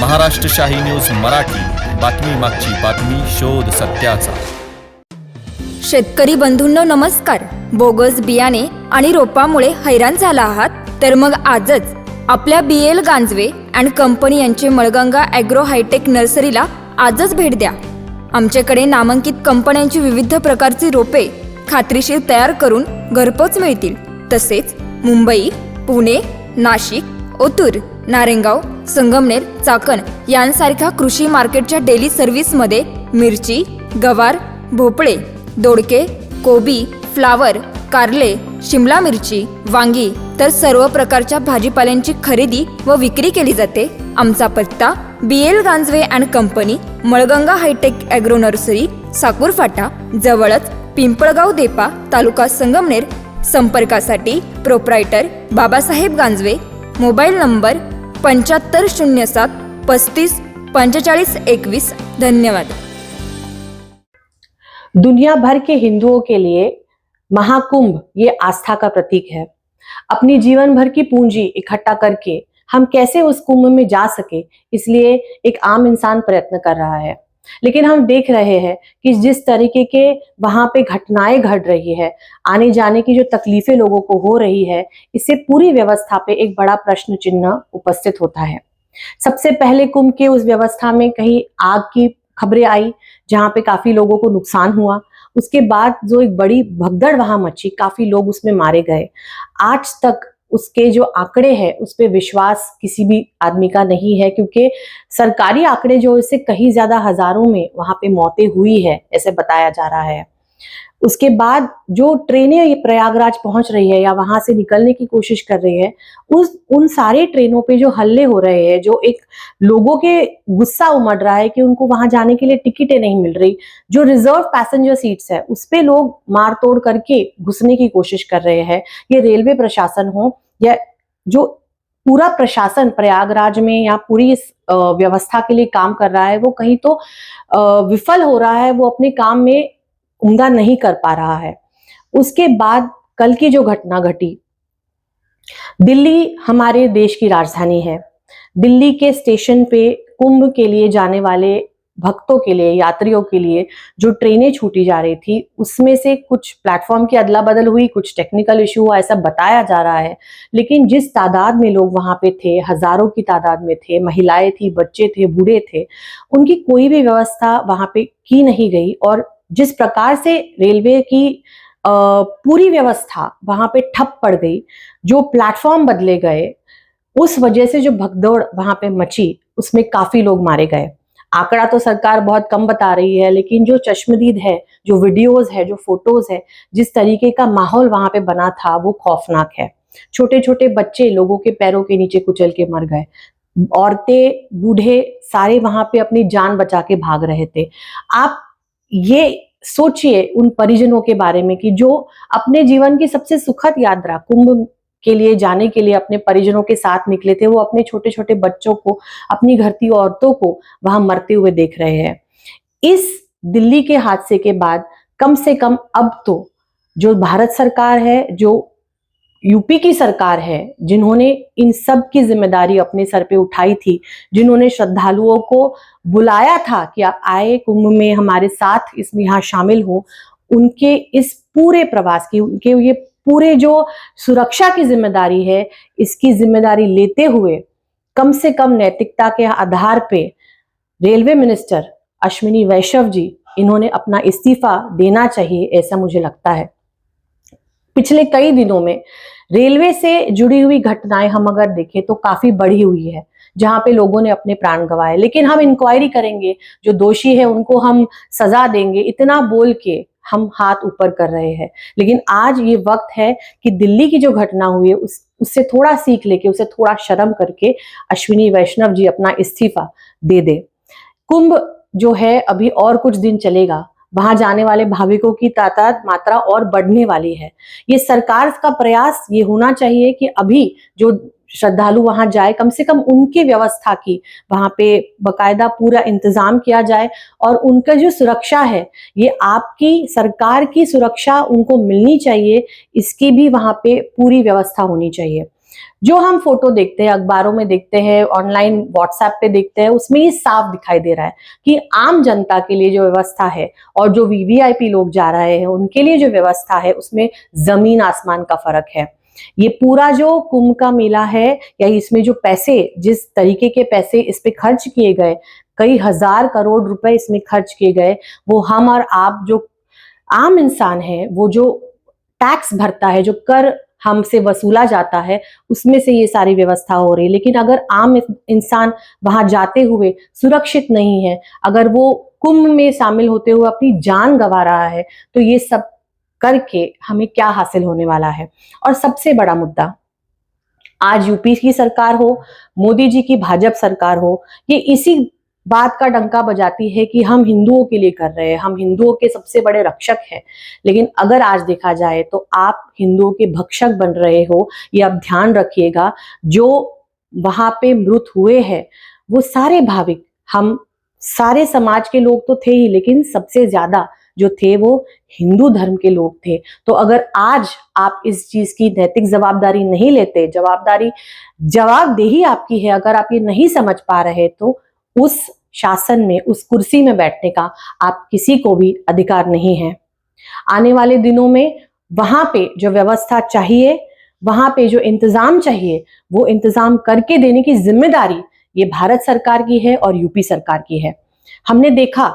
महाराष्ट्र शाही news Marathi, बातमी मागची बातमी, शोध सत्याचा. शेतकरी बंधूंनो नमस्कार. बोगस बियाणे आणि रोपामुळे हैराण झाला आहात तर मग आजच आपल्या BL गांजवे अँड कंपनी यांचे मळगंगा ॲग्रो हायटेक नर्सरीला आजच भेट द्या. आमच्याकडे नामांकित कंपन्यांची विविध प्रकारची रोपे खात्रीशीर तयार करून घरपोच मिळतील. तसेच मुंबई, पुणे, नाशिक, ओतूर, नारेंगाव, संगमनेर, चाकण यांसारख्या कृषी मार्केटच्या डेली सर्व्हिसमध्ये मिरची, गवार, भोपळे, दोडके, कोबी, फ्लावर, कारले, शिमला मिरची, वांगी तर सर्व प्रकारच्या भाजीपाल्यांची खरेदी व विक्री केली जाते. आमचा पत्ता BL Ganjave and company, Malganga hitech agro nursery, Sakur Phata जवळच पिंपळगाव देपा, तालुका संगमनेर. संपर्कासाठी proprietor Babasaheb Ganjave. Mobile number 7507 35 45 21. धन्यवाद. दुनिया भर के हिंदुओं के लिए महाकुंभ ये आस्था का प्रतीक है. अपनी जीवन भर की पूंजी इकट्ठा करके हम कैसे उस कुंभ में जा सके, इसलिए एक आम इंसान प्रयत्न कर रहा है. लेकिन हम देख रहे हैं कि जिस तरीके के वहां पे घटनाएं घट रही है, आने जाने की जो तकलीफें लोगों को हो रही है, इससे पूरी व्यवस्था पे एक बड़ा प्रश्न चिन्ह उपस्थित होता है. सबसे पहले कुंभ के उस व्यवस्था में कहीं आग की खबरें आई जहां पे काफी लोगों को नुकसान हुआ. उसके बाद जो एक बड़ी भगदड़ वहां मची, काफी लोग उसमें मारे गए. आज तक उसके जो आंकड़े हैं उस पे विश्वास किसी भी आदमी का नहीं है, क्योंकि सरकारी आंकड़े जो इससे कहीं ज्यादा हजारों में वहां पे मौतें हुई है ऐसे बताया जा रहा है. उसके बाद जो ट्रेनें ये प्रयागराज पहुंच रही है या वहां से निकलने की कोशिश कर रही है, उन सारे ट्रेनों पे जो हल्ले हो रहे हैं, जो एक लोगों के गुस्सा उमड़ रहा है कि उनको वहां जाने के लिए टिकटें नहीं मिल रही, जो रिजर्व पैसेंजर सीट्स है उस पे लोग मार तोड़ करके घुसने की कोशिश कर रहे हैं. ये रेलवे प्रशासन हो या जो पूरा प्रशासन प्रयागराज में या पूरी इस व्यवस्था के लिए काम कर रहा है, वो कहीं तो विफल हो रहा है, वो अपने काम में उम्दा नहीं कर पा रहा है. उसके बाद कल की जो घटना घटी, दिल्ली हमारे देश की राजधानी है. दिल्ली के स्टेशन पे कुंभ के लिए जाने वाले भक्तों के लिए, यात्रियों के लिए जो ट्रेनें छूटी जा रही थी, उसमें से कुछ प्लेटफॉर्म की अदला बदल हुई, कुछ टेक्निकल इशू हुआ, ऐसा बताया जा रहा है. लेकिन जिस तादाद में लोग वहां पे थे, हजारों की तादाद में थे, महिलाएं थी, बच्चे थे, बूढ़े थे, उनकी कोई भी व्यवस्था वहां पे की नहीं गई. और जिस प्रकार से रेलवे की पूरी व्यवस्था वहां पे ठप पड़ गई, जो प्लेटफॉर्म बदले गए, उस वजह से जो भगदौड़ वहां पे मची, उसमें काफी लोग मारे गए. आंकड़ा तो सरकार बहुत कम बता रही है, लेकिन जो चश्मदीद है, जो वीडियोस है, जो फोटोज है, जिस तरीके का माहौल वहां पे बना था, वो खौफनाक है. छोटे छोटे बच्चे लोगों के पैरों के नीचे कुचल के मर गए. औरतें, बूढ़े सारे वहां पे अपनी जान बचा के भाग रहे थे. आप ये सोचिए उन परिजनों के बारे में कि जो अपने जीवन की सबसे सुखद यात्रा कुंभ के लिए जाने के लिए अपने परिजनों के साथ निकले थे, वो अपने छोटे छोटे बच्चों को, अपनी घरती औरतों को वहां मरते हुए देख रहे हैं. इस दिल्ली के हादसे के बाद कम से कम अब तो जो भारत सरकार है, जो यूपी की सरकार है, जिन्होंने इन सब की जिम्मेदारी अपने सर पे उठाई थी, जिन्होंने श्रद्धालुओं को बुलाया था कि आप आए कुंभ में हमारे साथ इसमें यहाँ शामिल हो, उनके इस पूरे प्रवास की, उनके ये पूरे जो सुरक्षा की जिम्मेदारी है, इसकी जिम्मेदारी लेते हुए कम से कम नैतिकता के आधार पे रेलवे मिनिस्टर अश्विनी वैष्णव जी, इन्होंने अपना इस्तीफा देना चाहिए, ऐसा मुझे लगता है. पिछले कई दिनों में रेलवे से जुड़ी हुई घटनाएं हम अगर देखें तो काफी बढ़ी हुई है, जहां पे लोगों ने अपने प्राण गंवाए. लेकिन हम इंक्वायरी करेंगे, जो दोषी है उनको हम सजा देंगे, इतना बोल के हम हाथ ऊपर कर रहे हैं. लेकिन आज ये वक्त है कि दिल्ली की जो घटना हुई है उससे थोड़ा सीख लेके, उसे थोड़ा शर्म करके अश्विनी वैष्णव जी अपना इस्तीफा दे दे. कुंभ जो है अभी और कुछ दिन चलेगा, वहां जाने वाले भाविकों की तादाद मात्रा और बढ़ने वाली है. ये सरकार का प्रयास ये होना चाहिए कि अभी जो श्रद्धालु वहां जाए, कम से कम उनकी व्यवस्था की वहां पे बकायदा पूरा इंतजाम किया जाए, और उनका जो सुरक्षा है, ये आपकी सरकार की सुरक्षा उनको मिलनी चाहिए, इसकी भी वहां पे पूरी व्यवस्था होनी चाहिए. जो हम फोटो देखते हैं, अखबारों में देखते हैं, ऑनलाइन व्हाट्सएप पे देखते हैं, उसमें ये साफ दिखाई दे रहा है कि आम जनता के लिए जो व्यवस्था है और जो वीवीआईपी लोग जा रहे हैं उनके लिए जो व्यवस्था है उसमें जमीन आसमान का फर्क है। ये पूरा जो कुंभ का मेला है या इसमें जो पैसे, जिस तरीके के पैसे इस पे खर्च किए गए, कई हजार करोड़ रुपए इसमें खर्च किए गए, वो हम और आप जो आम इंसान है, वो जो टैक्स भरता है, जो कर हमसे वसूला जाता है, उसमें से ये सारी व्यवस्था हो रही है। लेकिन अगर आम इंसान वहां जाते हुए सुरक्षित नहीं है, अगर वो कुंभ में शामिल होते हुए अपनी जान गंवा रहा है, तो ये सब करके हमें क्या हासिल होने वाला है। और सबसे बड़ा मुद्दा, आज यूपी की सरकार हो, मोदी जी की भाजपा सरकार हो, ये इसी बात का डंका बजाती है कि हम हिंदुओं के लिए कर रहे हैं, हम हिंदुओं के सबसे बड़े रक्षक हैं। लेकिन अगर आज देखा जाए तो आप हिंदुओं के भक्षक बन रहे हो। ये आप ध्यान रखिएगा, जो वहां पे मृत हुए हैं वो सारे भाविक, हम सारे समाज के लोग तो थे ही, लेकिन सबसे ज्यादा जो थे वो हिंदू धर्म के लोग थे। तो अगर आज आप इस चीज की नैतिक जवाबदारी नहीं लेते, जवाबदेही आपकी है, अगर आप ये नहीं समझ पा रहे, तो उस शासन में, उस कुर्सी में बैठने का आप किसी को भी अधिकार नहीं है। आने वाले दिनों में वहां पे जो व्यवस्था चाहिए, वहां पे जो इंतजाम चाहिए, वो इंतजाम करके देने की जिम्मेदारी ये भारत सरकार की है और यूपी सरकार की है। हमने देखा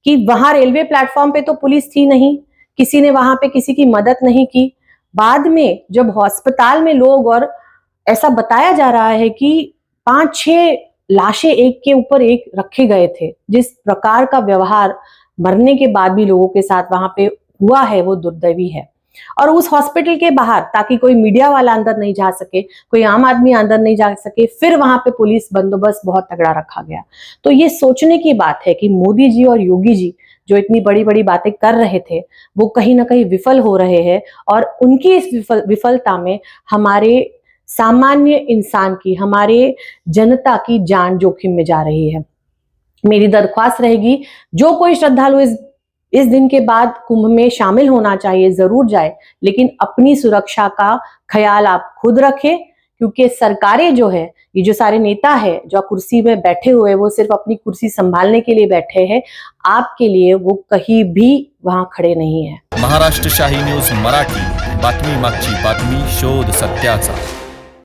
कि वहां रेलवे प्लेटफॉर्म पे तो पुलिस थी नहीं, किसी ने वहां पे किसी की मदद नहीं की। बाद में जब अस्पताल में लोग, और ऐसा बताया जा रहा है कि 5-6 लाशें एक के ऊपर एक रखे गए थे, जिस प्रकार का व्यवहार मरने के बाद भी लोगों के साथ वहां पे हुआ है वो दुर्दैवी है। और उस हॉस्पिटल के बाहर, ताकि कोई मीडिया वाला अंदर नहीं जा सके, कोई आम आदमी अंदर नहीं जा सके, फिर वहां पे पुलिस बंदोबस्त बहुत तगड़ा रखा गया। तो ये सोचने की बात है कि मोदी जी और योगी जी जो इतनी बड़ी बड़ी बातें कर रहे थे, वो कहीं ना कहीं विफल हो रहे हैं, और उनकी इस विफलता में हमारे सामान्य इंसान की, हमारे जनता की जान जोखिम में जा रही है। मेरी दरख्वास्त रहेगी, जो कोई श्रद्धालु इस दिन के बाद कुंभ में शामिल होना चाहिए, जरूर जाए, लेकिन अपनी सुरक्षा का ख्याल आप खुद रखें, क्योंकि सरकारें जो है, ये जो सारे नेता है जो कुर्सी में बैठे हुए, वो सिर्फ अपनी कुर्सी संभालने के लिए बैठे हैं, आपके लिए वो कहीं भी वहां खड़े नहीं है। महाराष्ट्र शाही न्यूज मराठी, बातमी मागची बातमी, शोध सत्याचा।